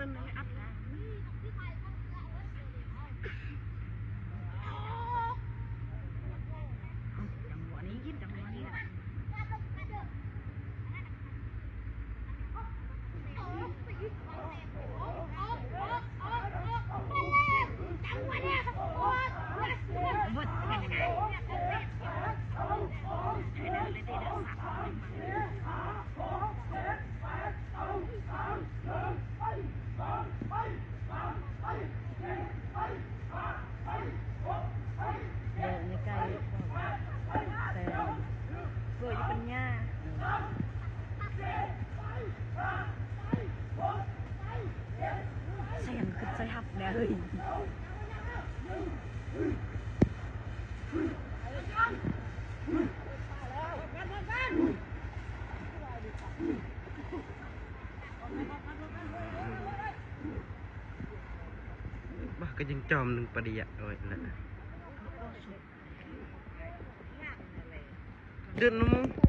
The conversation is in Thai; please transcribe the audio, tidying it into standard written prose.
tên này ắt chẳng quả ní chứ chẳng quả ní vượt cái này thế nào lên đây đỡ sậpในไก่แต่เกิดอยู่เป็นหญ้าใส่ยังคือใส่หับได้เลยบ้าก็ยังจอมหนึ่งประเดี๋ยวเลยนะเดือนนึง